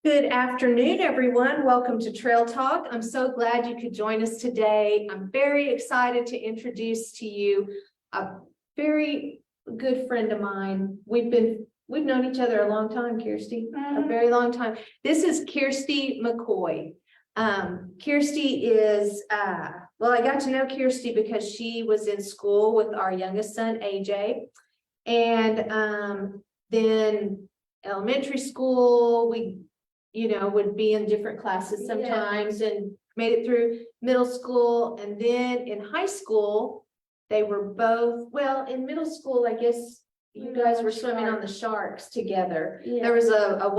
Good afternoon, everyone. Welcome to Trail Talk. I'm so glad you could join us today. I'm very excited to introduce to you a very good friend of mine. We've known each other a long time, Kearsty, a very long time. This is Kearsty McCoy. Kearsty is, well, I got to know Kearsty because she was in school with our youngest son, AJ. And then elementary school, we would be in different classes sometimes and made it through middle school. And then in high school, they were both, well, in middle school, I guess you guys were swimming on the Sharks together. Yeah. There was a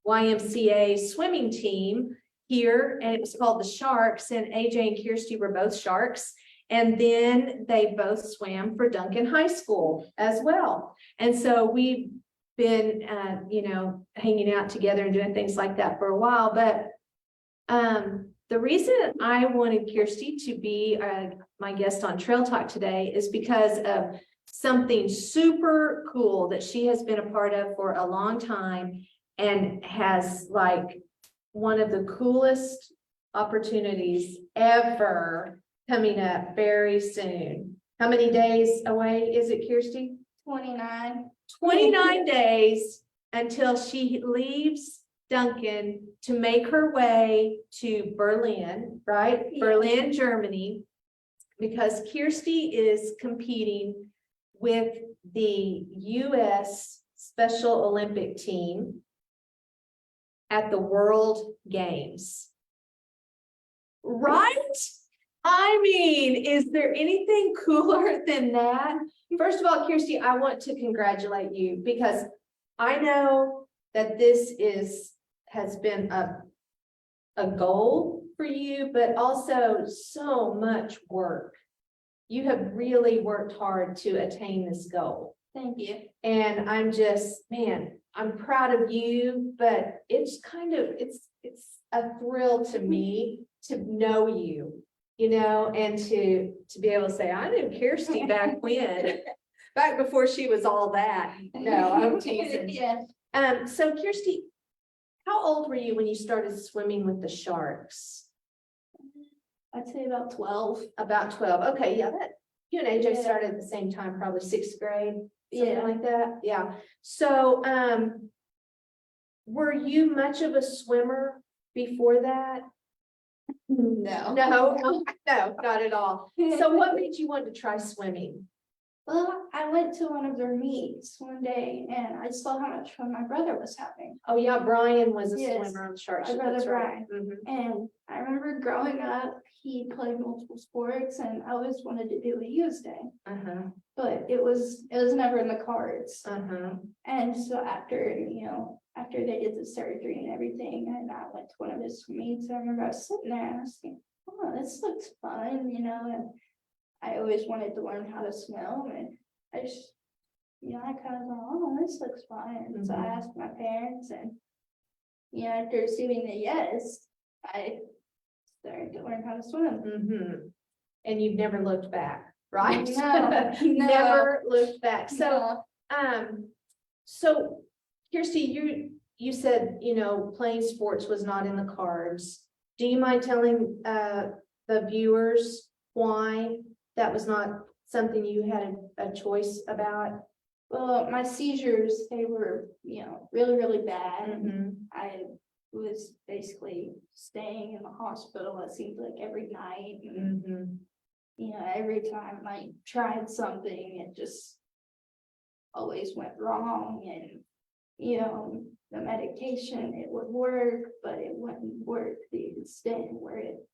YMCA swimming team here, and it was called the Sharks, and AJ and Kearsty were both Sharks. And then they both swam for Duncan High School as well. And so we've been, hanging out together and doing things like that for a while. But the reason I wanted Kearsty to be my guest on Trail Talk today is because of something super cool that she has been a part of for a long time and has like one of the coolest opportunities ever coming up very soon. How many days away is it, Kearsty? 29. 29 days until she leaves Duncan to make her way to Berlin, right? Yeah. Berlin, Germany, because Kearsty is competing with the U.S. Special Olympic team at the World Games. Right? I mean, is there anything cooler than that? First of all, Kearsty, I want to congratulate you because I know that this has been a goal for you, but also so much work. You have really worked hard to attain this goal. Thank you. And I'm just, man, I'm proud of you, but it's it's a thrill to me to know you. And to be able to say, I knew Kearsty back when, back before she was all that. No, I'm teasing. Yes. So Kearsty, how old were you when you started swimming with the Sharks? I'd say about 12. About 12. Okay, yeah, that you and AJ Yeah. started at the same time, probably 6th grade, something Yeah. like that. Yeah. So were you much of a swimmer before that? No. No, not at all. So what made you want to try swimming? Well, I went to one of their meets one day and I saw how much fun my brother was having. Oh yeah, Brian was a Yes, swimmer on Shark my Ship, brother that's right. Brian. And I remember growing up, he played multiple sports and I always wanted to do what he was doing. But it was never in the cards. And so after they did the surgery and everything, and I went to one of his meets, I remember I was sitting there and I was thinking, oh, this looks fun, and I always wanted to learn how to swim, and I just, I kind of thought, oh, this looks fun. And so I asked my parents, and, after receiving the yes, I started to learn how to swim. And you've never looked back, right? No, Never looked back. So, No. So Kearsty, you said, playing sports was not in the cards. Do you mind telling the viewers why that was not something you had a choice about? Well, my seizures, they were, really, really bad. And I was basically staying in the hospital, it seemed like every night. And, every time I tried something, it just always went wrong. And, the medication, it would work, but it wouldn't work the extent where it,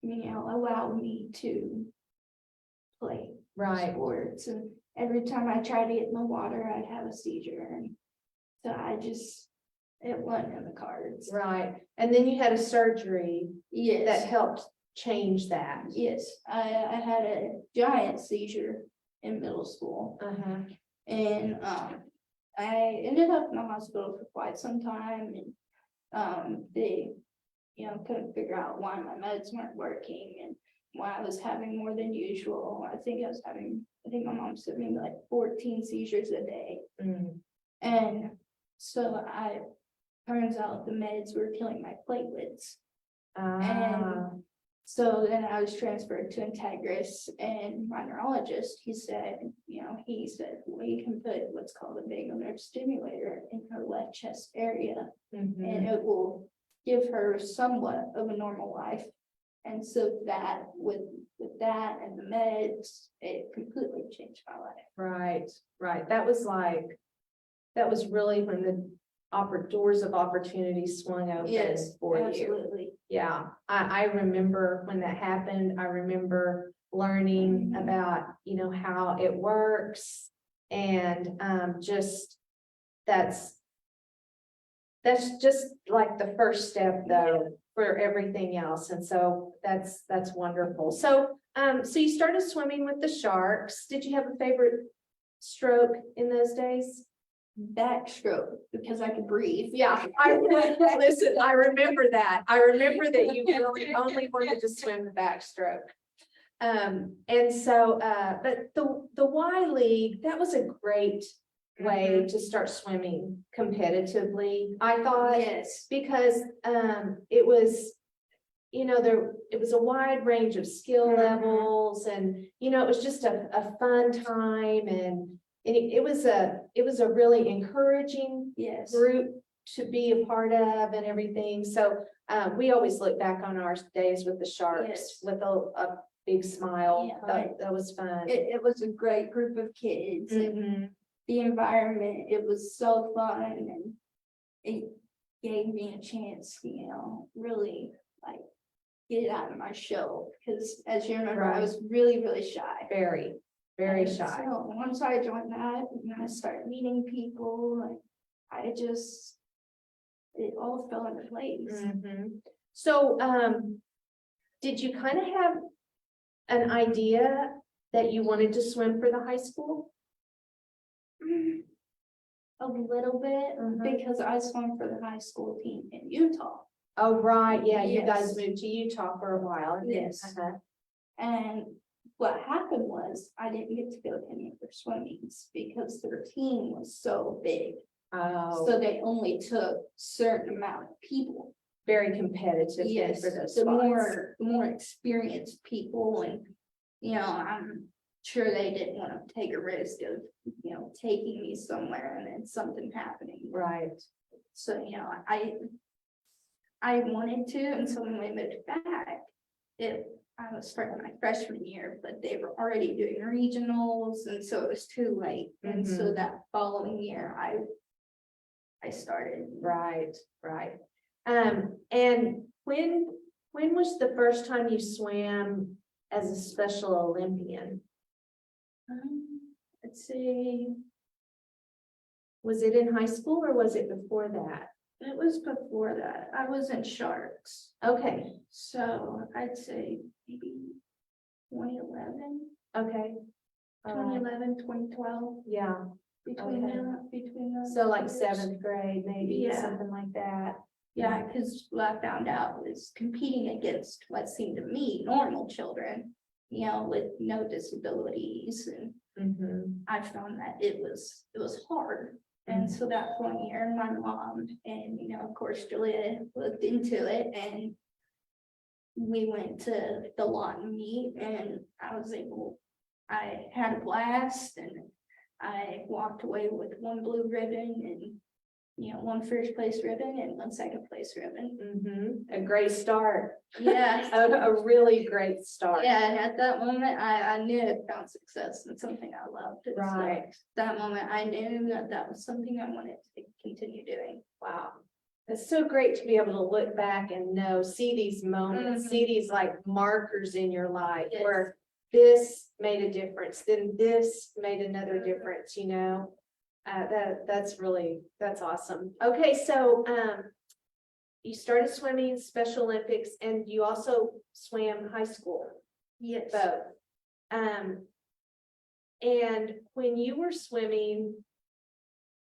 allowed me to play sports. And every time I tried to get in the water, I'd have a seizure. And so it wasn't in the cards. Right. And then you had a surgery Yes. that helped change that. Yes. I had a giant seizure in middle school. And I ended up in the hospital for quite some time. And they, couldn't figure out why my meds weren't working and why I was having more than usual. I think my mom said maybe like 14 seizures a day. And so I turns out the meds were killing my platelets. Ah, So then I was transferred to Integris, and my neurologist, he said, well, you can put what's called a vagal nerve stimulator in her left chest area, mhm. and it will give her somewhat of a normal life. And so that with that and the meds, it completely changed my life. Right, right. That was really when the doors of opportunity swung open for you. Absolutely. Yeah, I remember when that happened. I remember learning Mhm. about, how it works, and just that's just like the first step though for everything else. And so that's wonderful. So so you started swimming with the sharks. Did you have a favorite stroke in those days? Backstroke, because I could breathe. Yeah, listen, I remember that. I remember that you really only wanted to swim the backstroke. And so, but the Y League, that was a great way to start swimming competitively, I thought. Yes. Because, it was, it was a wide range of skill levels, and, it was just a fun time, and it was a really encouraging Yes. group to be a part of and everything. So we always look back on our days with the sharks Yes. with a big smile. Yeah. That was fun. It was a great group of kids. And Mhm. the environment, it was so fun, and it gave me a chance, really like get out of my shell. Because as you remember, I was really, really shy. Very, very And shy. So once I joined that, and I started meeting people, it all fell into place. Mhm. So did you kind of have an idea that you wanted to swim for the high school? A little bit, because I swam for the high school team in Utah. Oh, right. Yeah, you guys Yes. moved to Utah for a while. Yes. Uh-huh. And what happened was I didn't get to go to any of their swimmings because their team was so big. Oh, So they only took certain amount of people. very competitive then Yes, for those the spots. more experienced people, and I'm sure they didn't want to take a risk of taking me somewhere and then something happening. Right. So I wanted to, and so when we moved back, I was starting my freshman year, but they were already doing regionals, and so it was too late. And so that following year, I started. Right, right. And when was the first time you swam as a Special Olympian? Let's see, Was it in high school or was it before that? it was before that. I was in Sharks, Okay, so I'd say maybe 2011, okay. All right. 2011, 2012, Yeah, between Okay. those so like years. 7th grade, maybe, Yeah. something like that. Yeah, because what I found out was competing against what seemed to me normal children, with no disabilities, and Mhm. I found that it was hard. And so that one year, my mom and, of course, Julia looked into it, and we went to the lot and meet, and I had a blast, and I walked away with one blue ribbon and, one first place ribbon and one second place ribbon. A great start. Yeah. A really great start. Yeah, and at that moment, I knew I found success in something I loved. And so Right. that moment, I knew that was something I wanted to continue doing. Wow. It's so great to be able to look back and see these moments, see these like markers in your life where this made a difference, then this made another difference, that's awesome. Okay, so you started swimming Special Olympics, and you also swam high school. Yes. Both. And when you were swimming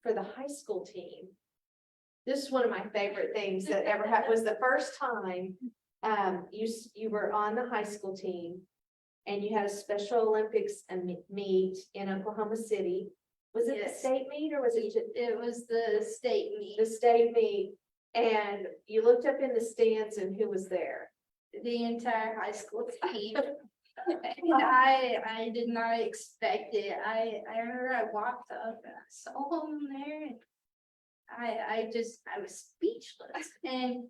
for the high school team, this is one of my favorite things that ever happened. Was the first time you were on the high school team, and you had a Special Olympics meet in Oklahoma City. Was it the state meet, or was it just It was the state meet. the state meet? And you looked up in the stands and who was there? The entire high school team. And I did not expect it. I remember I walked up and I saw him there. And I was speechless. And,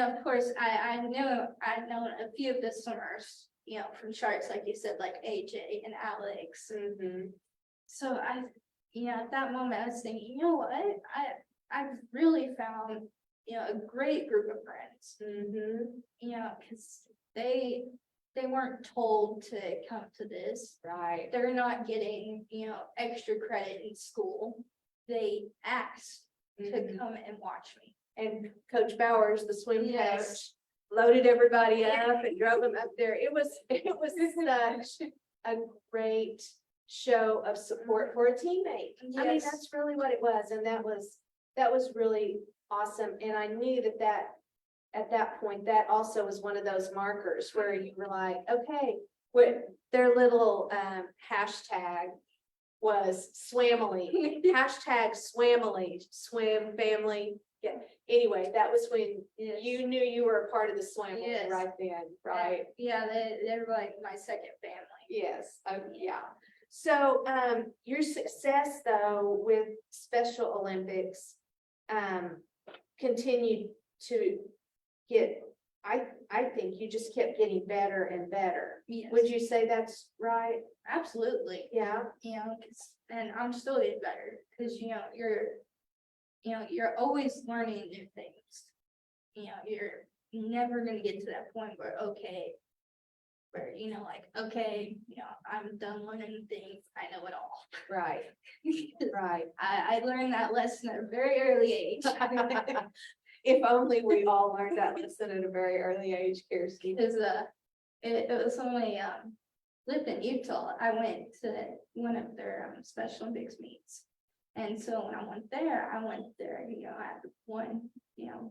of course, I'd known a few of the swimmers, from charts, like you said, like AJ and Alex. So at that moment I was thinking, you know what? I've really found, a great group of friends. Because they weren't told to come to this. Right. They're not getting, extra credit in school. They asked to come and watch me. And Coach Bowers, the swim coach, Yes. loaded everybody up and drove them up there. It was such a great show of support for a teammate. I mean, Yes. that's really what it was. And that was really awesome. And I knew that at that point, that also was one of those markers where you were like, okay, their little hashtag was Swamily, hashtag Swamily, swim family. Yeah. Anyway, that was when you knew you were a part of the Swamily Yes. right then, right? Yeah, they were like my second family. Yes. Yeah. So your success though with Special Olympics continued to get, I think you just kept getting better and better. Yes. Would you say that's right? Absolutely. Yeah. And I'm still getting better because you're always learning new things. You're never gonna get to that point where I'm done learning things. I know it all. Right. Right. I learned that lesson at a very early age. If only we all learned that lesson at a very early age, Kearsty. Because it was only lived in Utah. I went to one of their Special Olympics meets. And so when I went there, I had won,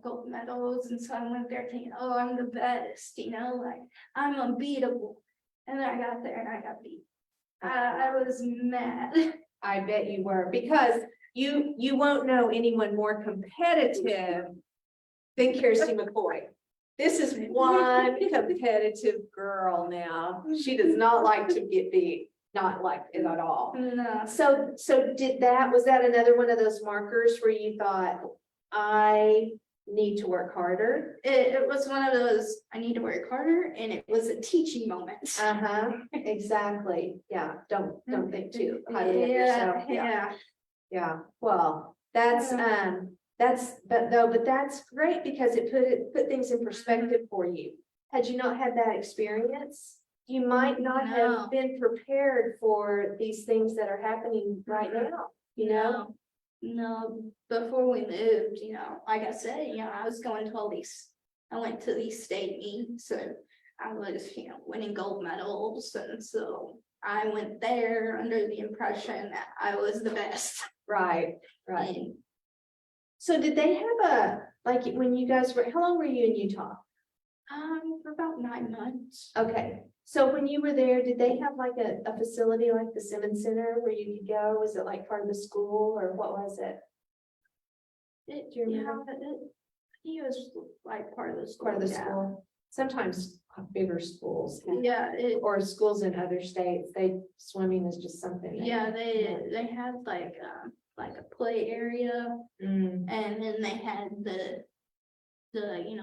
gold medals. And so I went there thinking, oh, I'm the best, like I'm unbeatable. And then I got there and I got beat. I was mad. I bet you were, because you won't know anyone more competitive than Kearsty McCoy. This is one competitive girl now. She does not like to get beat, not like it at all. No. So was that another one of those markers where you thought, I need to work harder? It was one of those, I need to work harder, and it was a teaching moment. Exactly. Yeah. Don't think too highly of yourself. Yeah. Well, that's great because it put things in perspective for you. Had you not had that experience, you might not have been prepared for these things that are happening right now, No, before we moved, like I said, I was going to I went to these state meets, and I was, winning gold medals. And so I went there under the impression that I was the best. Right. And So did they have when you guys how long were you in Utah? for about 9 months. Okay. So when you were there, did they have like a facility like the Simmons Center where you could go? Was it like part of the school or what was it? Do you remember? He was like part of the school. Part of the school. Sometimes bigger schools. Yeah. Or schools in other states, swimming is just something. They had like a play area, and then they had the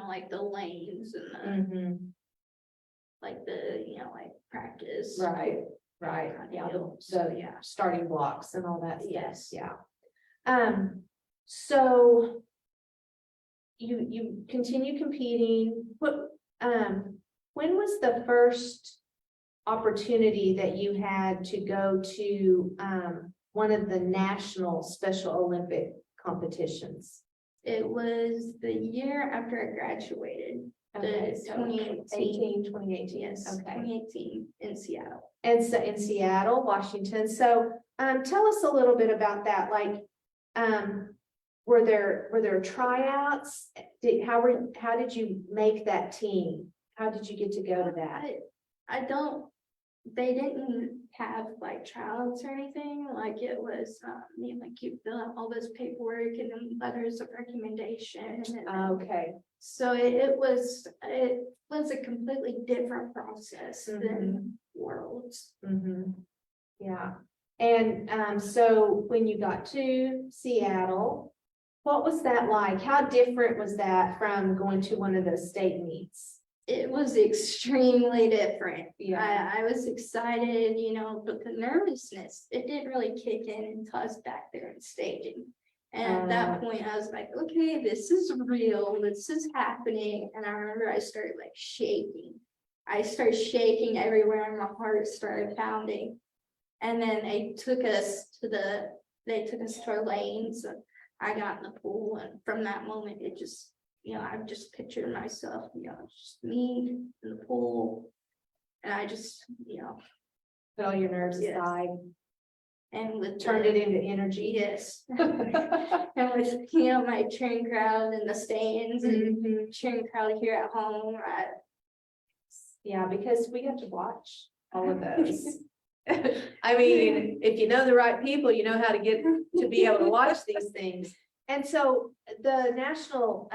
like the lanes and the like the like practice. Right. Yeah. So starting blocks and all that stuff. Yes. Yeah. So you continue competing. When was the first opportunity that you had to go to one of the national Special Olympic competitions? It was the year after I graduated. Okay, so 2018. 2018. Yes, Okay. 2018 in Seattle. And so in Seattle, Washington. So tell us a little bit about that. Like, were there tryouts? How did you make that team? How did you get to go to that? I don't they didn't have like tryouts or anything, like it was, like you fill out all this paperwork and then letters of recommendation. And Okay. so it was a completely different process than Worlds. Yeah. And so when you got to Seattle, what was that like? How different was that from going to one of those state meets? It was extremely different. Yeah. I was excited, but the nervousness, it didn't really kick in until I was back there in staging. And at that point, I was like, okay, this is real, this is happening. And I remember I started like shaking. I started shaking everywhere and my heart started pounding. And then they took us to our lanes. I got in the pool, and from that moment, it just, I've just pictured myself, just me in the pool. And I just, Put all your nerves Yes. aside, and with turned it into energy. yes. And with, my cheering crowd in the stands and cheering crowd here at home, Yeah, because we have to watch all of those. I mean, if you know the right people, you know how to get to be able to watch these things. And so the national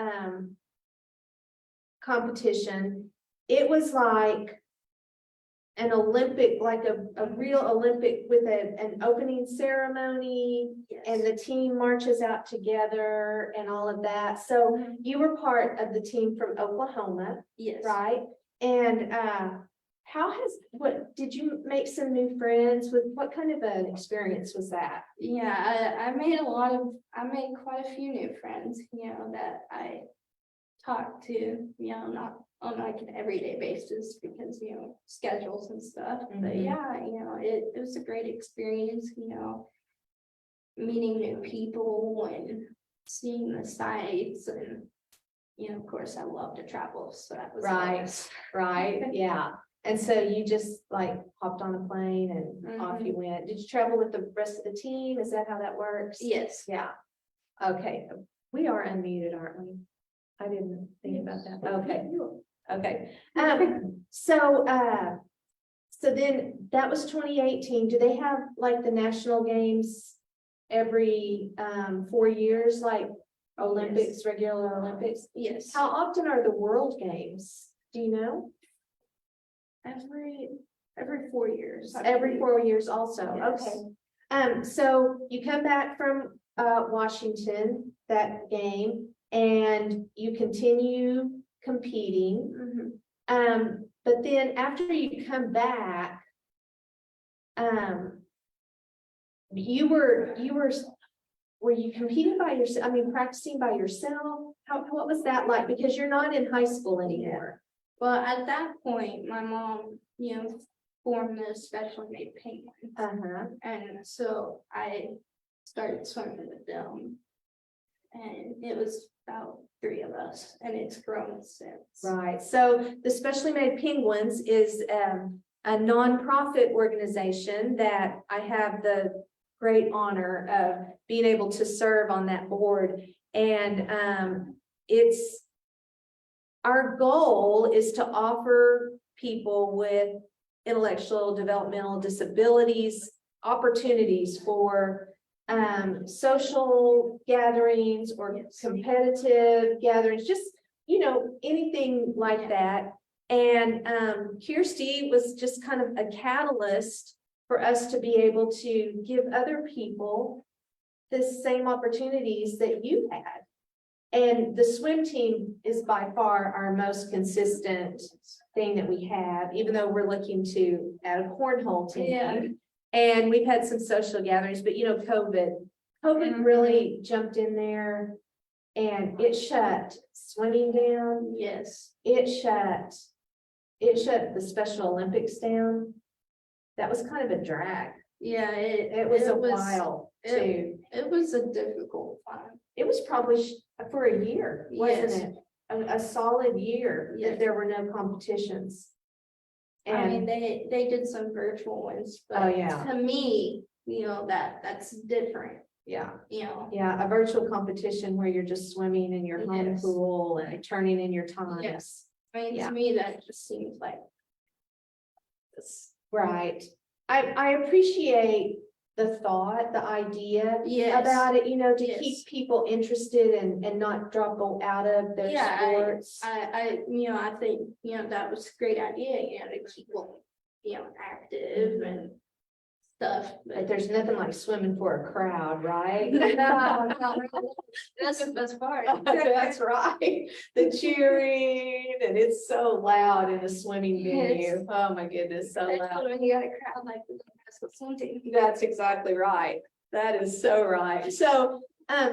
competition, it was like an Olympic, like a real Olympic with an opening ceremony, yes. and the team marches out together and all of that. So you were part of the team from Oklahoma, Yes. right? And what did you make some new friends with? What kind of an experience was that? Yeah, I made quite a few new friends, that I talk to, not on like an everyday basis because, schedules and stuff. But yeah, it was a great experience, meeting new people and seeing the sights. And, of course, I love to travel. So that was nice. Right, yeah. And so you just like hopped on a plane and off you went. Did you travel with the rest of the team? Is that how that works? Yes. Yeah. Okay. We are unmuted, aren't we? I didn't think about that. Okay. Okay. So then that was 2018. Do they have like the national games every 4 years, like Olympics, regular Olympics? Yes. How often are the World Games? Do you know? Every 4 years. Every 4 years also. Yes. Okay. So you come back from Washington, that game, and you continue competing. But then after you come back, were you competing by yourself? I mean, practicing by yourself? What was that like? Because you're not in high school anymore. Well, at that point, my mom, formed the specially made penguins. And so I started swimming with them. And it was about 3 of us, and it's grown since. Right. So the Specially Made Penguins is a nonprofit organization that I have the great honor of being able to serve on that board. And our goal is to offer people with intellectual developmental disabilities opportunities for social gatherings or competitive gatherings, just, anything like that. And Kearsty was just kind of a catalyst for us to be able to give other people the same opportunities that you had. And the swim team is by far our most consistent thing that we have, even though we're looking to add a cornhole team. Yeah. And we've had some social gatherings, but COVID really jumped in there and it shut swimming down. Yes. It shut the Special Olympics down. That was kind of a drag. Yeah, It was a while too. It was a difficult time. It was probably for a year, wasn't it? A solid year that there were no competitions. And I mean, they did some virtual ones, but to me, that's different. Yeah. Yeah, a virtual competition where you're just swimming in your home pool and turning in your times. Yes. I mean, to me, that just seems like Right. I appreciate the thought, the idea Yes. about it, to Yes. keep people interested and not drop out of their sports. I think, that was a great idea, to keep them, active and stuff. But there's nothing like swimming for a crowd, right? That's the best part. That's right. The cheering, and it's so loud in a swimming venue. Yes. Oh my goodness, so loud. Especially when you got a crowd like the basketball swim team. That's exactly right. That is so right. So, yeah,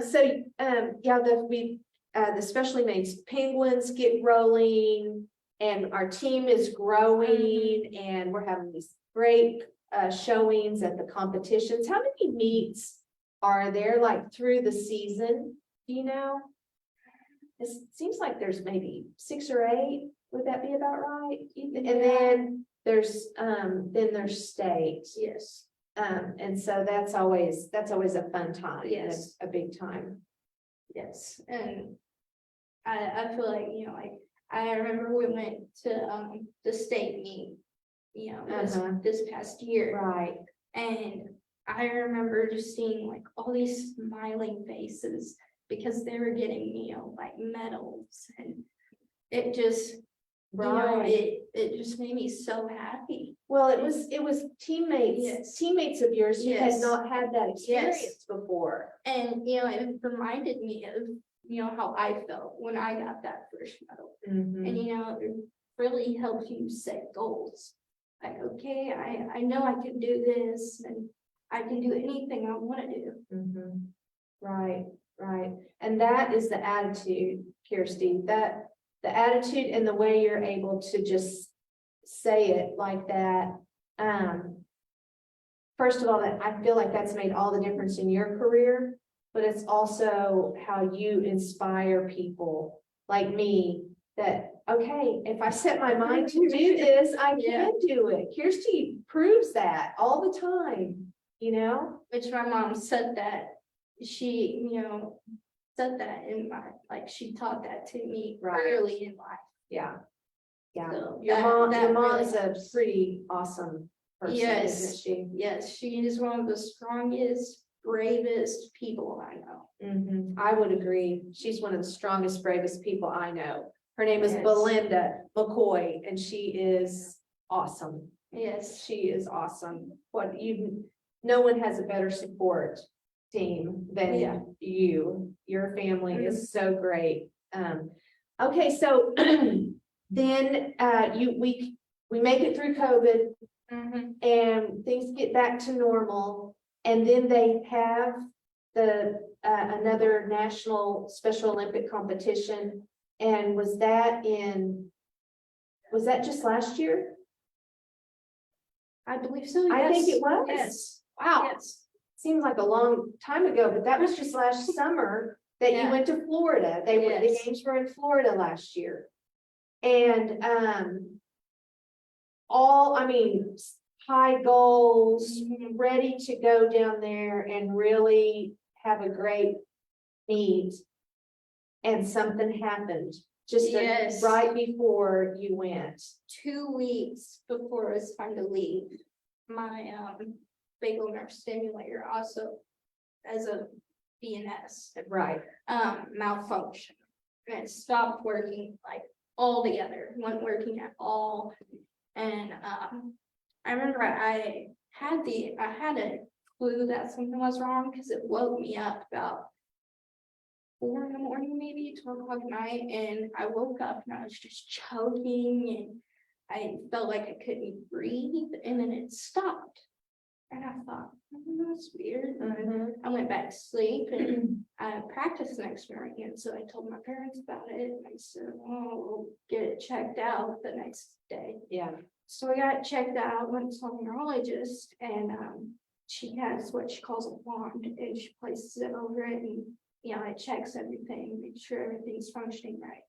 the specially made penguins get rolling, and our team is growing, and we're having these great showings at the competitions. How many meets are there, like, through the season? Do you know? It seems like there's maybe 6 or 8. Would that be about right? And then there's state. Yes. And so that's always a fun time. Yes. A big time. Yes, and I feel like, I remember we went to the state meet, this past year. Right. And I remember just seeing like all these smiling faces because they were getting, like medals, and it just, Right. it just made me so happy. Well, it was teammates, Yes. teammates of yours who had Yes. not had that experience Yes. before. And, it reminded me of, how I felt when I got that first medal. Mhm. And, it really helps you set goals. Like, okay, I know I can do this, and I can do anything I want to do. Mhm. Right, right. And that is the attitude, Kearsty, that the attitude and the way you're able to just say it like that. First of all, that I feel like that's made all the difference in your career, but it's also how you inspire people like me that, okay, if I set my mind to do this, I can do it. Kearsty proves that all the time, Which my mom said that she, said that in my, like, she taught that to me Right. early in life. Yeah. Yeah. So Your that mom really is a helps. pretty awesome person, Yes. isn't she? Yes, she is one of the strongest, bravest people I know. I would agree. She's one of the strongest, bravest people I know. Her name is Yes. Belinda McCoy, and she is awesome. Yes. She is awesome. No one has a better support team than Yeah. you. Your family is so great. Okay, so then we make it through COVID, and things get back to normal, and then they have the another national Special Olympic competition. And was that just last year? I believe so. I think yes. it was. Yes. Wow. Yes. Seems like a long time ago, but that was just last summer that you Yeah. went to Florida. The Yes. games were in Florida last year. And high goals, ready to go down there and really have a great meet. And something happened just Yes. right before you went. 2 weeks before it was time to leave, my vagal nerve stimulator, also as a VNS, Right. malfunction, and it stopped working like altogether, wasn't working at all. And I remember I had a clue that something was wrong because it woke me up about 4 in the morning, maybe 12 o'clock at night, and I woke up and I was just choking, and I felt like I couldn't breathe, and then it stopped. And I thought, that's weird. And I went back to sleep, and I practiced the next morning, and so I told my parents about it, and I said, we'll get it checked out the next day. Yeah. So I got it checked out, went to a neurologist, and she has what she calls a wand, and she places it over it, and it checks everything, make sure everything's functioning right.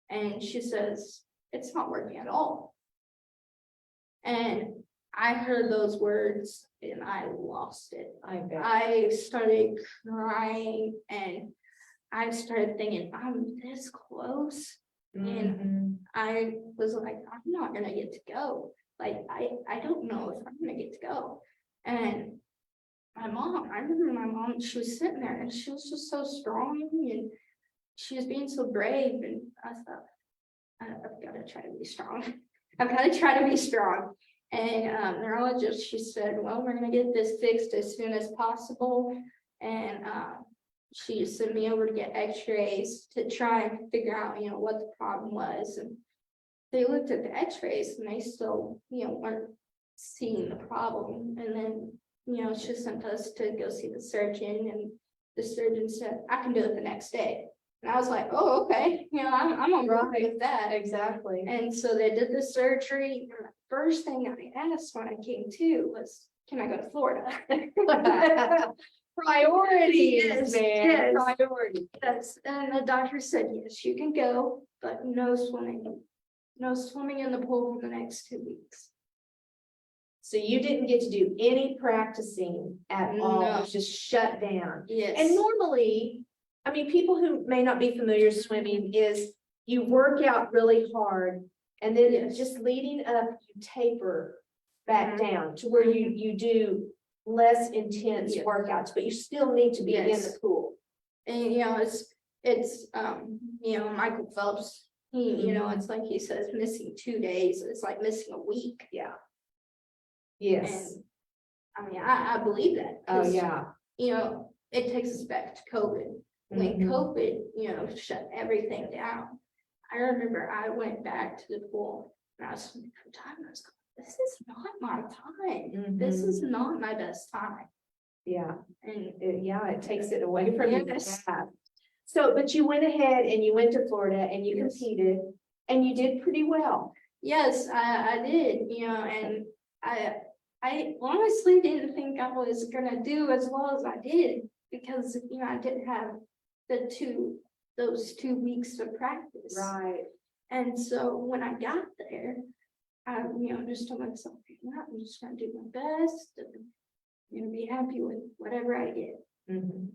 And she says, it's not working at all. And I heard those words and I lost it. I bet. I started crying, and I started thinking, I'm this close. And I was like, I'm not gonna get to go. like, I don't know if I'm gonna get to go. And my mom, I remember my mom, she was sitting there and she was just so strong and she was being so brave. And I thought, I've got to try to be strong. I've got to try to be strong. And the neurologist, she said, well, we're going to get this fixed as soon as possible. And she sent me over to get x-rays to try and figure out, what the problem was. And they looked at the x-rays and they still, weren't seeing the problem. And then, she sent us to go see the surgeon, and the surgeon said, I can do it the next day. And I was like, oh, okay, I'm on board with that. Exactly. And so they did the surgery. And the first thing I asked when I came to was, can I go to Florida? Priorities, Yes, man. yes. Priorities. Yes, and the doctor said, yes, you can go, but no swimming. No swimming in the pool for the next 2 weeks. So you didn't get to do any practicing at all. It was just shut down. Yes. And normally, I mean, people who may not be familiar with swimming is you work out really hard and then Yes. just leading up, you taper back Mhm. down to where you do less intense Yes. workouts, but you still need to be in Yes. the pool. And it's Michael Phelps, he, it's like he says, missing 2 days, it's like missing a week. Yeah. Yes. And I mean, I believe that. Oh, 'cause, yeah. It takes us back to COVID. When Mhm. COVID, shut everything down. I remember I went back to the pool and I was thinking for time, I was going, this is not my time. This is not my best time. Yeah. And It takes it away from you. Yes. Yeah. So, but you went ahead and you went to Florida and you Yes. competed and you did pretty well. yes, I did, and I honestly didn't think I was gonna do as well as I did because, I didn't have those 2 weeks of practice. Right. And so when I got there, I, just told myself, I'm just gonna do my best and, be happy with whatever I get, Mhm.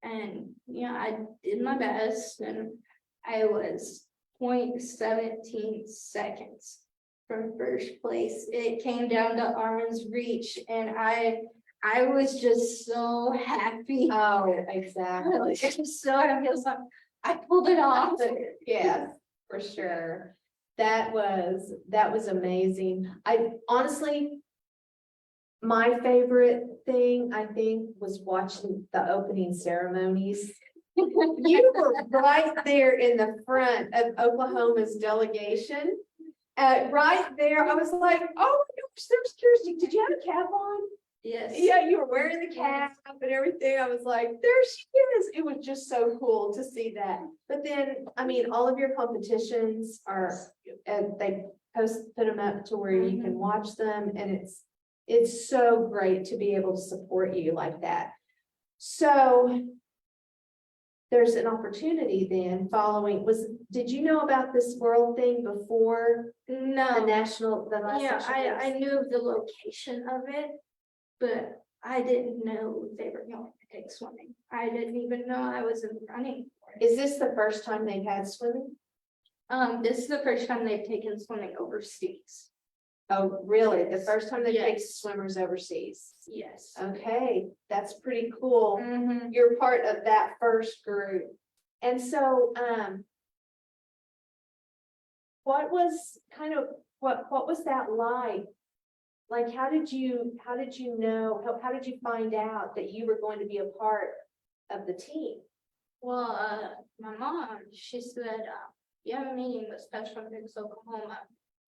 and, I did my best and I was 0.17 seconds from first place. It came down to arm's reach and I was just so happy. Oh, I exactly. was just so happy. I was like, I pulled it off. Yes, for sure. That was amazing. I honestly, my favorite thing, I think, was watching the opening ceremonies. You were right there in the front of Oklahoma's delegation. Right there, I was like, oh my gosh, there's Kearsty. Did you have a cap on? Yes. Yeah, you were wearing the cap and everything. I was like, there she is. It was just so cool to see that. But then, I mean, all of your competitions are, they put them up to where you can watch them, and it's so great to be able to support you like that. So there's an opportunity then following, did you know about this world thing before the No. last Yeah, national I knew of the location of it, but I didn't know they were going to take swimming. I didn't even know I was in running for it. Is this the first time they've had swimming? This is the first time they've taken swimming overseas. Oh, really? The first time they take Yes. swimmers overseas? Yes. Okay, that's pretty cool. Mhm. You're part of that first group. And so, what was what was that like? Like, how did you know, how did you find out that you were going to be a part of the team? Well, my mom, she said, you have a meeting with Special Olympics Oklahoma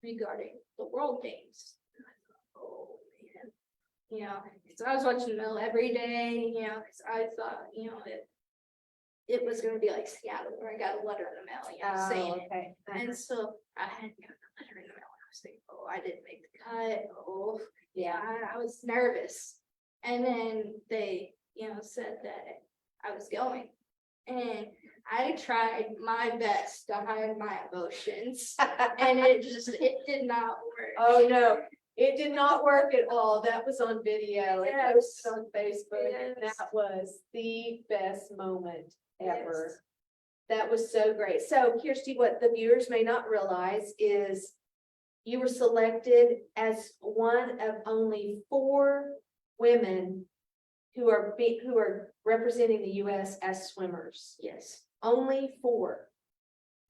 regarding the World Games. And I thought, oh man, so I was watching the mail every day, 'cause I thought, it was going to be like Seattle, where I got a letter in the mail, saying it. Okay. And so I hadn't got the letter in the mail. I was thinking, oh, I didn't make the cut. Oh, yeah, I was nervous. And then they, said that I was going. And I tried my best to hide my emotions. And it did not work. Oh, no, it did not work at all. That was on video. It Yes. posted on Facebook. And Yes. that was the best moment ever. Yes. That was so great. So Kearsty, what the viewers may not realize is you were selected as one of only 4 women who are representing the U.S. as swimmers. Yes. Only 4.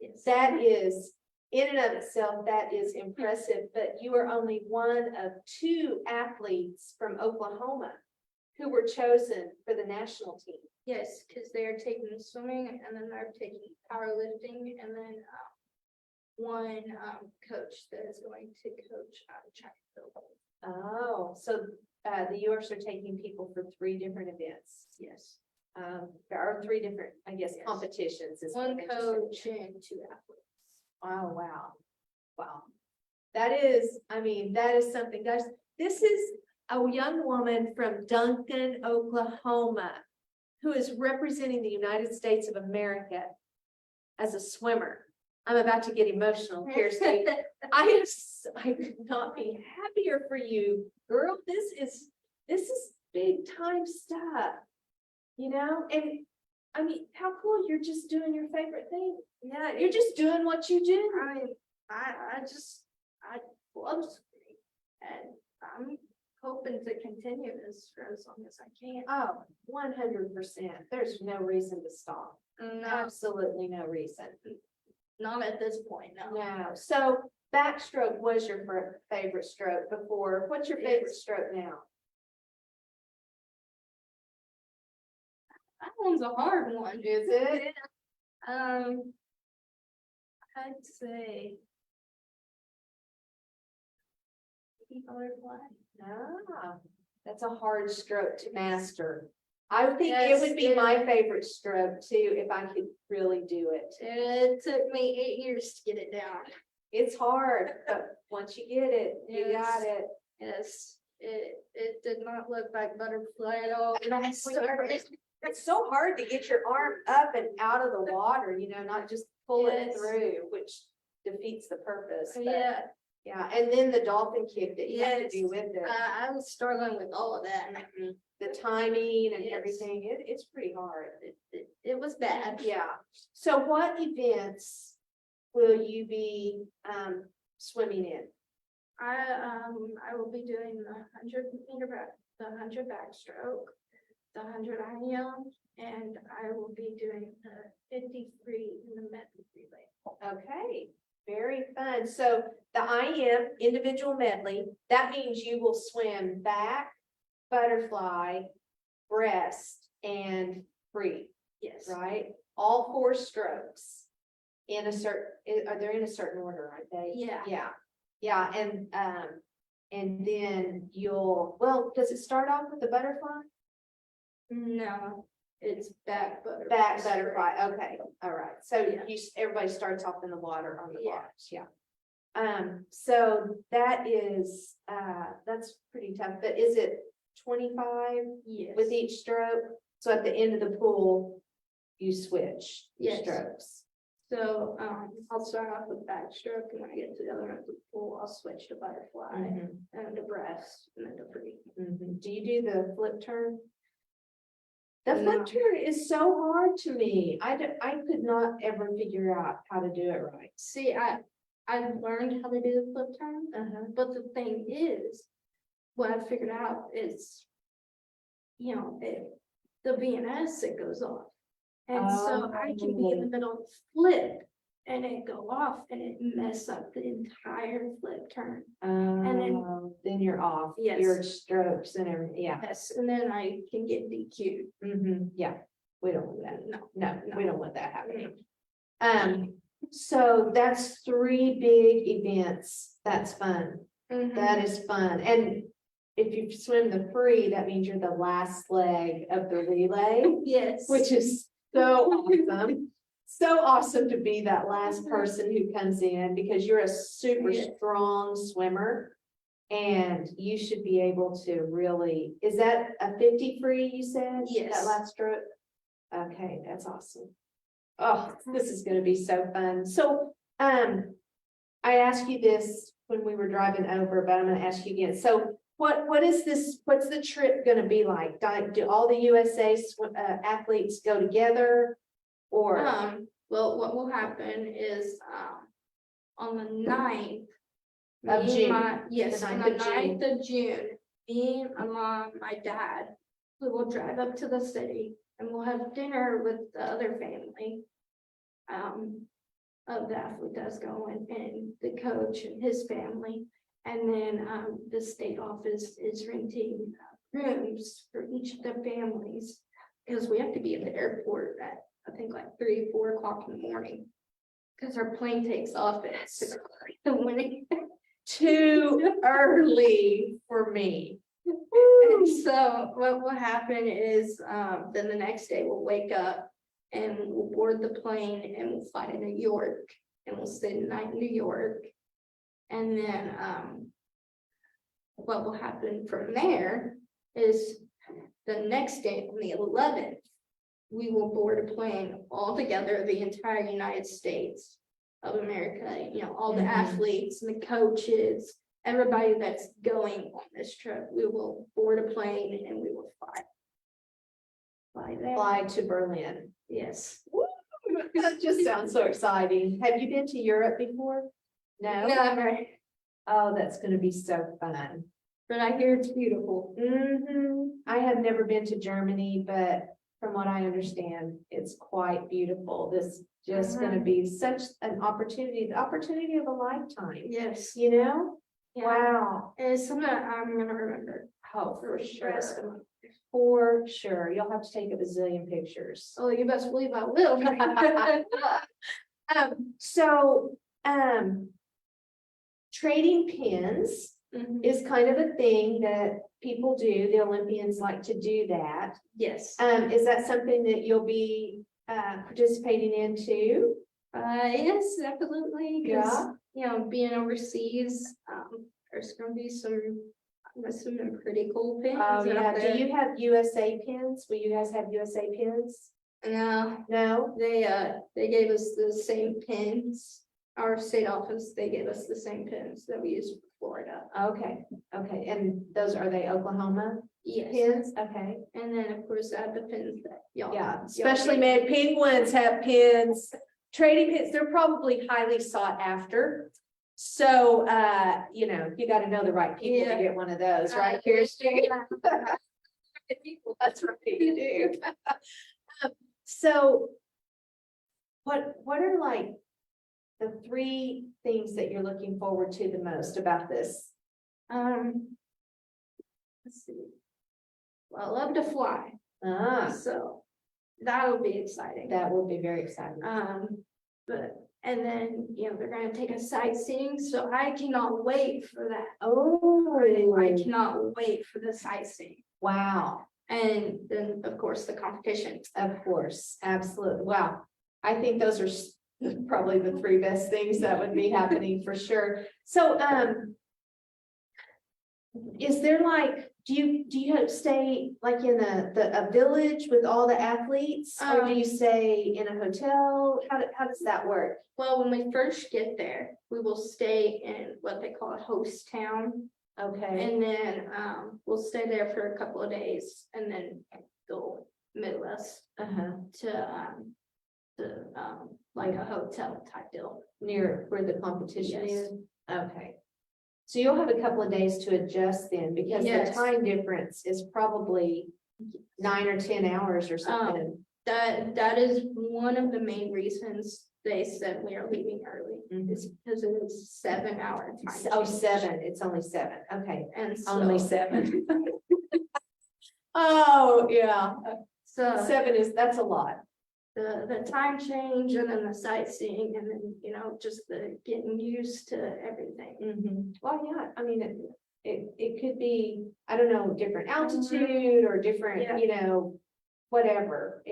Yes. That is, in and of itself, that is impressive, but you are only one of 2 athletes from Oklahoma who were chosen for the national team. Yes, because they're taking swimming and then they're taking powerlifting and then one coach that is going to coach track and field. Oh, so the U.S. are taking people for 3 different events. Yes. There are 3 different, I guess, Yes. competitions. Is One what they said. coach and 2 athletes. Oh, wow. Wow. That is, I mean, that is something, guys. This is a young woman from Duncan, Oklahoma, who is representing the United States of America as a swimmer. I'm about to get emotional, Kearsty. I could not be happier for you, girl. This is big time stuff, you know? And I mean, how cool, you're just doing your favorite thing. Yeah, You're just doing what you do. I love swimming and I'm hoping to continue this for as long as I can. Oh, 100%. There's no reason to stop. No, Absolutely no reason. not at this point, no. No. So backstroke was your favorite stroke before. What's your favorite stroke now? That one's a hard one. Is it? I'd say butterfly. Ah, that's a hard stroke to master. I think it Yes, would be my favorite stroke too, if I could really do it. It took me 8 years to get it down. It's hard, but once you get it, you got it. Yes, it did not look like butterfly at all when I started. It's so hard to get your arm up and out of the water, you know, not just pull it Yes. through, which defeats the purpose. But, Yeah, yeah, and then the dolphin kick that you have to Yes. do with it, I was struggling with all of that. the timing and Yes. everything, it's pretty hard. It was bad. Yeah. So what events will you be swimming in? I will be doing the 100 backstroke, the 100 IM, and I will be doing the 50 free in the medley relay. Okay, very fun. So the IM, individual medley, that means you will swim back, butterfly, breast, and free, Yes. right? All 4 strokes in a certain, are they in a certain order, aren't they? Yeah. Yeah, yeah, and then well, does it start off with the butterfly? No, it's back butterfly. Back butterfly, okay, all right. So Yeah. everybody starts off in the water on the Yeah. blocks, yeah. So that is, that's pretty tough, but is it 25 Yes. with each stroke? So at the end of the pool, you switch Yes. strokes. So, I'll start off with backstroke, and when I get to the other end of the pool, I'll switch to butterfly, Mhm, and to breast, and then to free. mhm. Do you do the flip turn? The No. flip turn is so hard to me. I could not ever figure out how to do it right. See, I've learned how to do the flip turn, but the thing is, what I figured out is, the VNS that goes off. And so I can be in the middle of the flip and it go off and it mess up the entire flip turn. Then you're off. Yes. Your strokes and everything, yeah. Yes, and then I can get DQ'd. Yeah, we don't want that. No. No, we don't want that happening. Mm. So that's 3 big events. That's fun. Mhm. That is fun. And if you swim the free, that means you're the last leg of the relay, Yes. which is so awesome. So awesome to be that last person who comes in because you're a super Yeah. strong swimmer. And you should be able to really, is that a 50 free, you said? Yes. That last stroke? Okay, that's awesome. Oh, this is gonna be so fun. So, I asked you this when we were driving over, but I'm gonna ask you again. So what is this, what's the trip gonna be like? Do all the USA athletes go together? Or, Well, what will happen is, on the 9th, Of Me, June, yes, the on 9th the of June. 9th of June, me, my mom, my dad, we will drive up to the city and we'll have dinner with the other family. Of the athlete that's going and the coach and his family. And then, the state office is renting rooms for each of the families. Because we have to be at the airport at, I think like 3, 4 o'clock in the morning. Because our plane takes off at 6 o'clock in the morning. Too early for me. And so what will happen is, then the next day we'll wake up and we'll board the plane and we'll fly to New York and we'll stay the night in New York. And then, what will happen from there is the next day on the 11th, we will board a plane all together, the entire United States of America, you know, all the athletes and the coaches, everybody that's going on this trip, we will board a plane and we will fly there. Fly to Berlin. Yes. That just sounds so exciting. Have you been to Europe before? No? Never, Oh, that's gonna be so fun. but I hear it's beautiful. I have never been to Germany, but from what I understand, it's quite beautiful. This just gonna be such an opportunity, the opportunity of a lifetime, Yes. you know? Yeah. Wow. And it's something that I'm gonna remember. Oh, for the rest of sure. my life. For sure. You'll have to take a bazillion pictures. Oh, you best believe I will. So, trading pins Mhm. is kind of a thing that people do. The Olympians like to do that. Yes. Is that something that you'll be participating in too? Yes, absolutely. 'Cause, Yeah. you know, being overseas, there's gonna be some pretty cool pins Oh, out yeah. there. Do you have USA pins? Will you guys have USA pins? No, No? they gave us the same pins. Our state office, they gave us the same pins that we use for Florida. Okay, okay. And those, are they Oklahoma Yes. pins? Okay. And then, of course, I have the pins that y'all. Yeah, y'all especially gave. made penguins have pins, trading pins, they're probably highly sought after. So, you know, you gotta know the right people to Yeah. get one of those, right? Kearsty? That's right, you do. So what are like the 3 things that you're looking forward to the most about this? Let's see. Well, I love to fly, Ah, so that'll be exciting. that will be very exciting. And then, you know, they're gonna take us sightseeing, so I cannot wait for that. Oh, I cannot wait for the sightseeing. wow. And then, of course, the competition. Of course, absolutely. Wow. I think those are probably the 3 best things that would be happening for sure. So, is there like, do you stay like in a village with all the athletes? Or do you stay in a hotel? How does that work? Well, when we first get there, we will stay in what they call a host town. Okay, And then, we'll stay there for a couple of days and then go Midwest to like a hotel type deal. near where the competition Yes. is? Okay. So you'll have a couple of days to adjust then, because the Yes. time difference is probably 9 or 10 hours or something. That is one of the main reasons they said we are leaving early. Mhm. Is because it is 7-hour time. Oh, change. 7, it's only 7, okay, And so. only 7. Oh, yeah, So 7 that's a lot. the time change and then the sightseeing and then, you know, just the getting used to everything. Well, yeah, I mean, it could be, I don't know, different altitude or different, Yeah. you know, whatever,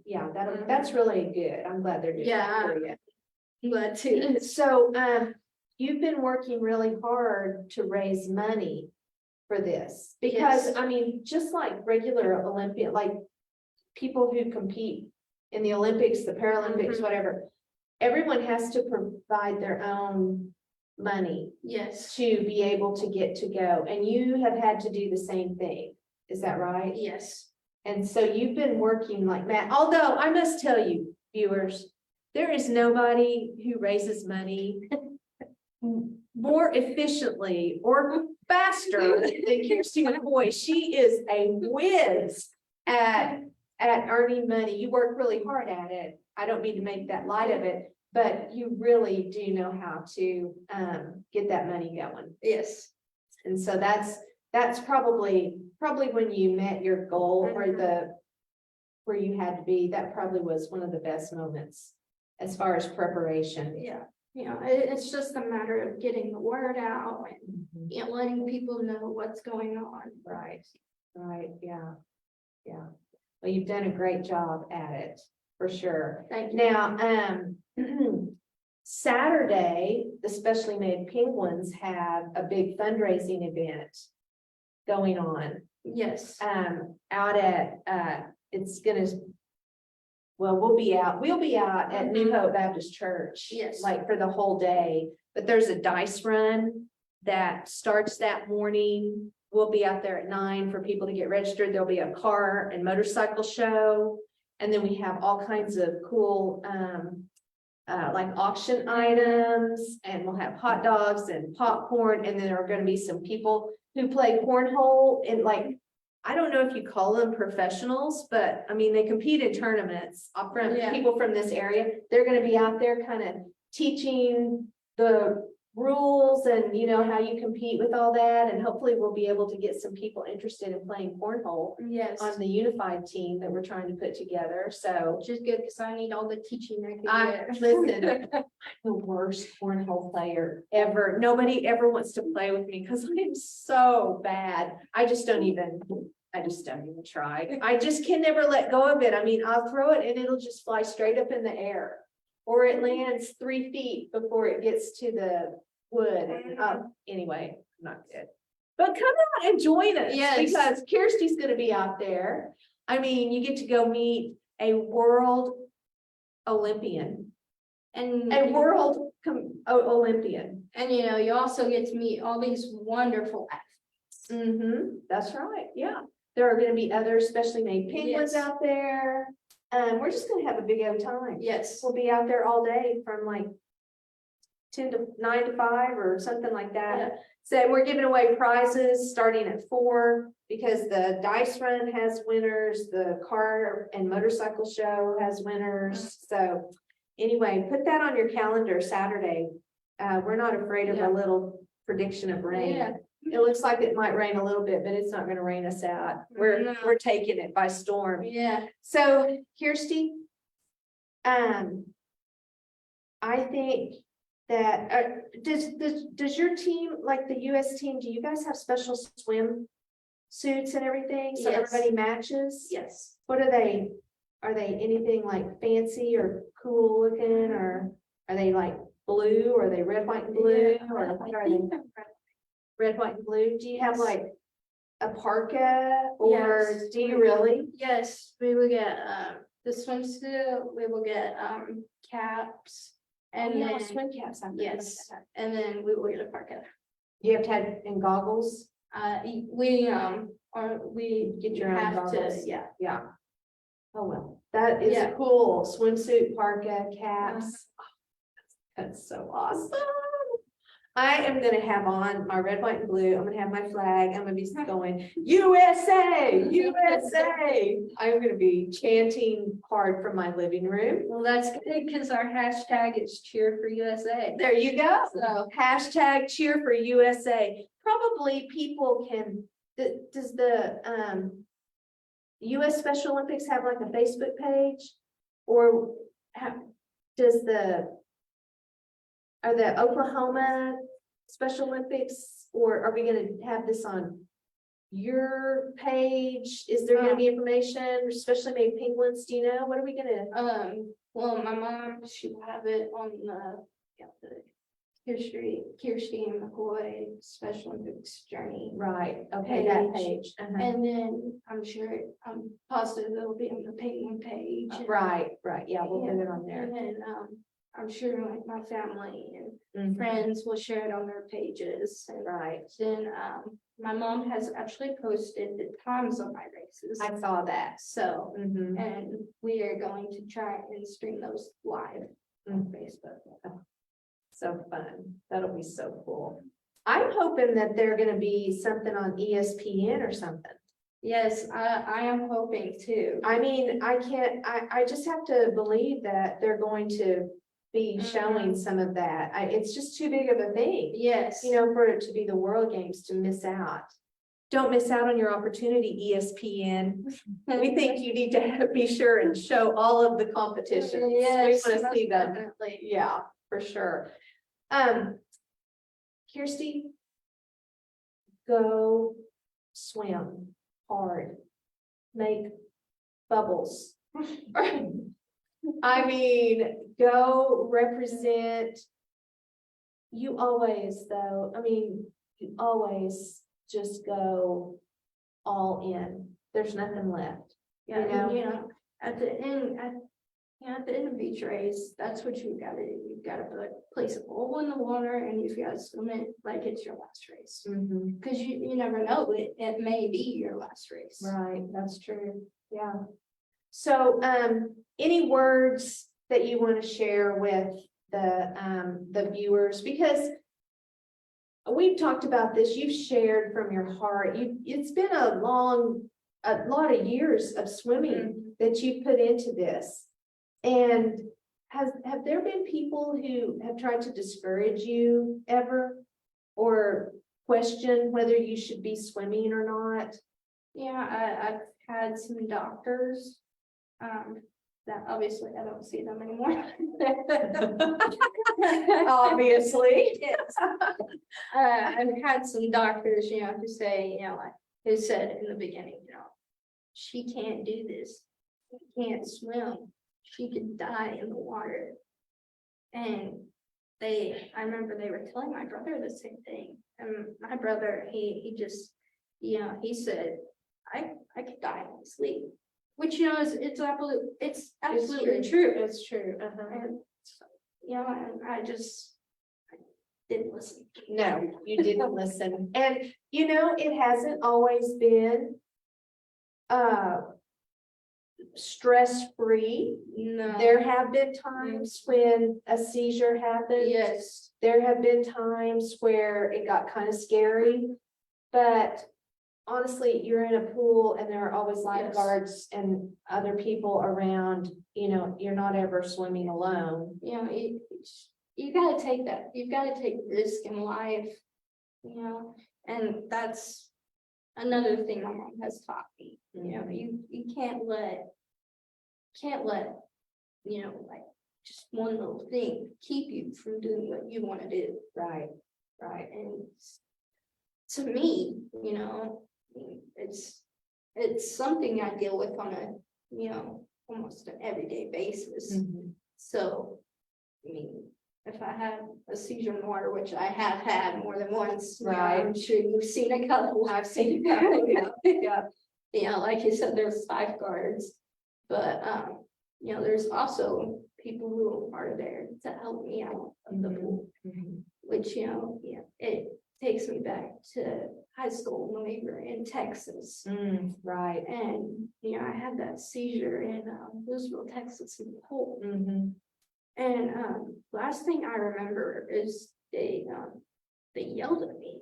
yeah, that's really good, I'm glad they're doing that for you. But too. So, you've been working really hard to raise money for this, because, Yes. I mean, just like regular Olympian, like people who compete in the Olympics, the Paralympics, Mhm. whatever, everyone has to provide their own money Yes, to be able to get to go, and you have had to do the same thing, is that right? yes. And so you've been working like that, although I must tell you, viewers, there is nobody who raises money more efficiently or faster than Kearsty McCoy. She is a whiz at earning money. You work really hard at it. I don't mean to make that light of it, but you really do know how to get that money going. Yes. And so that's probably when you met your goal or where you had to be, that probably was one of the best moments as far as preparation. Yeah. It's just a matter of getting the word out and, letting people know what's going on. Right, yeah. Well, you've done a great job at it, for sure. Thank you. Now, Saturday, the Specially Made Penguins have a big fundraising event going on. Yes. Out at, we'll be out at New Hope Baptist Church. Yes. Like for the whole day, but there's a dice run that starts that morning. We'll be out there at 9 for people to get registered. There'll be a car and motorcycle show. And then we have all kinds of cool, like auction items, and we'll have hot dogs and popcorn. And then there are going to be some people who play cornhole, and like, I don't know if you call them professionals, but I mean, they compete in tournaments. People from this area, they're going to be out there kind of teaching the rules and how you compete with all that. And hopefully we'll be able to get some people interested in playing cornhole Yes. on the unified team that we're trying to put together. So Which is good because I need all the teaching I can get. listen, I'm the worst cornhole player ever. Nobody ever wants to play with me because I'm so bad. I just don't even try. I just can never let go of it. I mean, I'll throw it and it'll just fly straight up in the air, or it lands 3 feet before it gets to the wood. And, anyway, I'm not good. But come out and join us. Yes. Because Kearsty's going to be out there. I mean, you get to go meet a world Olympian. And A world Olympian. And you also get to meet all these wonderful athletes. That's right. Yeah. There are going to be other Specially Made Penguins out there. We're just going to have a big old time. Yes. We'll be out there all day from like 9 to 5 or something like that. Yeah. So we're giving away prizes starting at 4 because the dice run has winners. The car and motorcycle show has winners. So anyway, put that on your calendar Saturday. We're not afraid of a little prediction of rain. Yeah. It looks like it might rain a little bit, but it's not going to rain us out. We're taking it by storm. Yeah. So Kearsty, I think that does your team, like the US team, do you guys have special swim suits and everything? So Yes. everybody matches? Yes. What are they? Are they anything like fancy or cool looking, or are they like blue, or are they red, white, and blue? Or what are they? Red, white, and blue. Do you have like a parka, or Yes. do you really? Yes, we will get the swimsuit, we will get caps, and yeah, then swim caps. yes, and then we will get a parka. You have to have and goggles. We Get your own have goggles. to, Yeah. Oh well, that is Yeah. cool. Swimsuit, parka, caps. That's so awesome. I am gonna have on my red, white, and blue. I'm gonna have my flag. I'm gonna be going USA, USA. I'm gonna be chanting hard from my living room. Well, that's good because our hashtag is cheer for USA. There you go. So Hashtag cheer for USA. Probably people can, does the US Special Olympics have like a Facebook page? Or are the Oklahoma Special Olympics, or are we gonna have this on your page? Is there gonna be information, Specially Made Penguins? Do you know? What are we gonna? well, my mom, she will have it on the Kearsty and McCoy Special Olympics journey. Right, okay, that Page. page. And then I'm positive it'll be on the Penguin page. Right, yeah, we'll put it on there. And then, I'm sure like my family and Mhm. friends will share it on their pages. And Right, then, my mom has actually posted the times of my races. I saw that. So, Mhm. and we are going to try and stream those live on Facebook. So fun. That'll be so cool. I'm hoping that they're gonna be something on ESPN or something. Yes, I am hoping too. I mean, I just have to believe that they're going to be showing some of that. It's just too big of a thing, Yes. you know, for it to be the World Games to miss out. Don't miss out on your opportunity, ESPN. We think you need to be sure and show all of the competitions. Yes, We want to see them. definitely. Yeah, for sure. Kearsty, go swim hard, make bubbles. I mean, go represent. You always, though, I mean, you always just go all in. There's nothing left. Yeah, You know? you know, at the end, at the end of each race, that's what you gotta do. You've gotta place a bowl in the water and you've gotta swim it like it's your last race. Mhm. Cause you never know, it may be your last race. Right, that's true. Yeah. So, any words that you want to share with the viewers? Because we've talked about this, you've shared from your heart. It's been a lot of years of swimming that you've put into this. And have there been people who have tried to discourage you ever, or question whether you should be swimming or not? Yeah, I've had some doctors, that obviously I don't see them anymore. Obviously. Yes. I've had some doctors, you know, who say, you know, like, who said in the beginning, you know, she can't do this, she can't swim, she could die in the water. And I remember they were telling my brother the same thing, and my brother, he just, you know, he said, I could die in my sleep, which, you know, it's absolutely true. It's true. And so, you know, and I didn't listen. No, you didn't listen. And, you know, it hasn't always been stress-free. No. There have been times when a seizure happened. Yes. There have been times where it got kind of scary, but honestly, you're in a pool and there are always lifeguards and other people around. You know, you're not ever swimming alone. You know, you gotta take that. You've gotta take risk in life, you know, and that's another thing my mom has taught me. You know, you can't let, you know, like just one little thing keep you from doing what you want to do. Right. And to me, you know, it's something I deal with on a, you know, almost an everyday basis. So, I mean, if I have a seizure in the water, which I have had more than once, you know, Right. I'm sure you've seen a couple. I've seen a couple, yeah. You know, like you said, there's lifeguards, but you know, there's also people who are there to help me out of the pool, which, you know, yeah, it takes me back to high school when we were in Texas. Right. And, you know, I had that seizure in Louisville, Texas in the pool. And last thing I remember is they yelled at me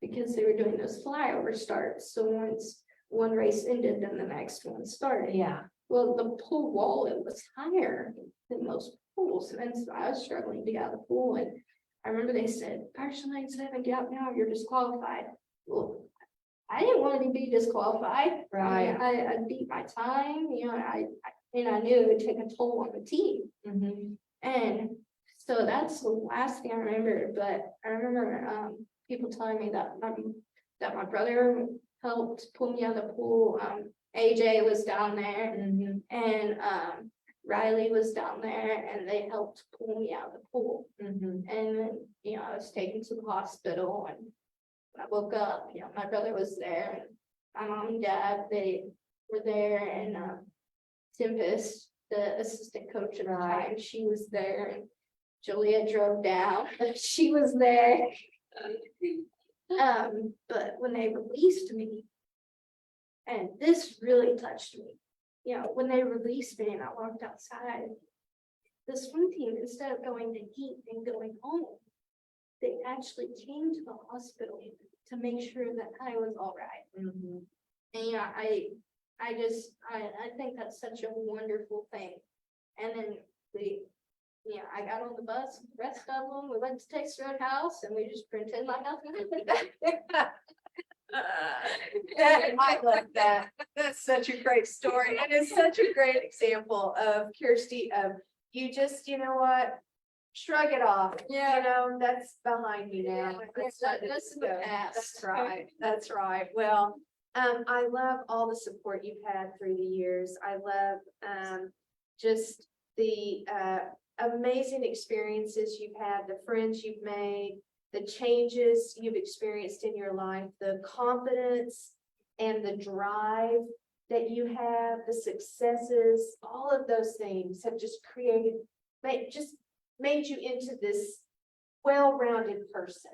because they were doing those flyover starts. So once one race ended, then the next one started. Yeah. Well, the pool wall, it was higher than most pools. And so I was struggling to get out of the pool. And I remember they said, "Person line 7, get out now, you're disqualified." Well, I didn't want to be disqualified. Right. I beat my time, you know, I knew it would take a toll on the team. And so that's the last thing I remember. But I remember people telling me that my brother helped pull me out of the pool. AJ was down there, and Riley was down there, and they helped pull me out of the pool. And then, you know, I was taken to the hospital, and when I woke up, you know, my brother was there, and my mom and dad, they were there, and Tempest, the assistant coach at the time, she was there, and Julia drove down, she was there. But when they released me, and this really touched me, you know, when they released me and I walked outside, the swim team, instead of going to eat and going home, they actually came to the hospital to make sure that I was all right. Mhm. And yeah, I think that's such a wonderful thing. And then I got on the bus, with the rest of them, we went to Texas Roadhouse and we just pretend like nothing happened. I love that. That's such a great story. And it's such a great example of Kearsty of you just, you know what? Shrug it off. Yeah. You know, that's behind you now. That's in the past. That's right. That's right. Well, I love all the support you've had through the years. I love just the amazing experiences you've had, the friends you've made, the changes you've experienced in your life, the confidence and the drive that you have, the successes, all of those things have just made you into this well-rounded person.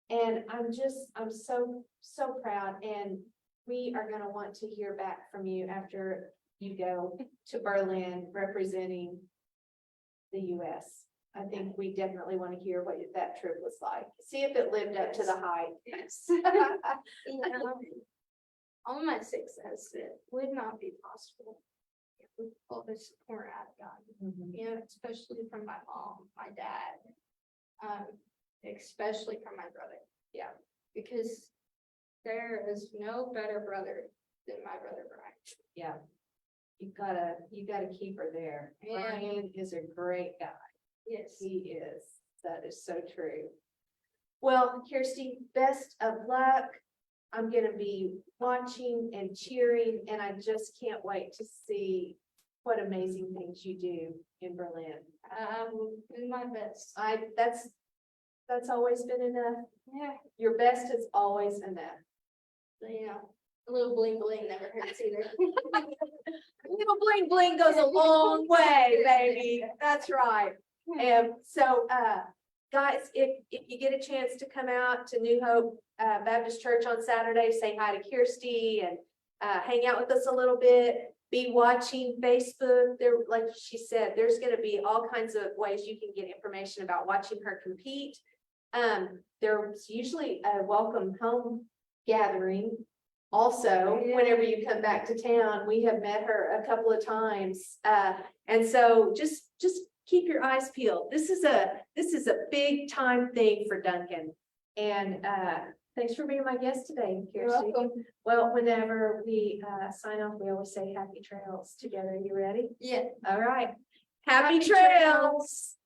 And I'm so proud. And we are going to want to hear back from you after you go to Berlin representing the US. I think we definitely want to hear what that trip was like. See if it lived up to the hype. Yes. All my success, it would not be possible with all the support I've gotten, you know, especially from my mom, my dad, especially from my brother. Yeah. Because there is no better brother than my brother Brian. Yeah. You gotta keep her there. Yeah. Brian is a great guy. Yes. He is. That is so true. Well, Kearsty, best of luck. I'm gonna be watching and cheering, and I just can't wait to see what amazing things you do in Berlin. I will do my best. That's always been enough. Yeah. Your best is always enough. So, you know, a little bling bling never hurts either. A little bling bling goes a long way, baby. That's right. And so, guys, if you get a chance to come out to New Hope Baptist Church on Saturday, say hi to Kearsty and hang out with us a little bit. Be watching Facebook. There, like she said, there's going to be all kinds of ways you can get information about watching her compete. There's usually a welcome home gathering. Also, whenever you come back to town, we have met her a couple of times. And so just keep your eyes peeled. This is a big time thing for Duncan. And thanks for being my guest today, You're Kearsty. welcome. Well, whenever we sign off, we always say happy trails together. You ready? Yeah. All right. Happy Happy trails.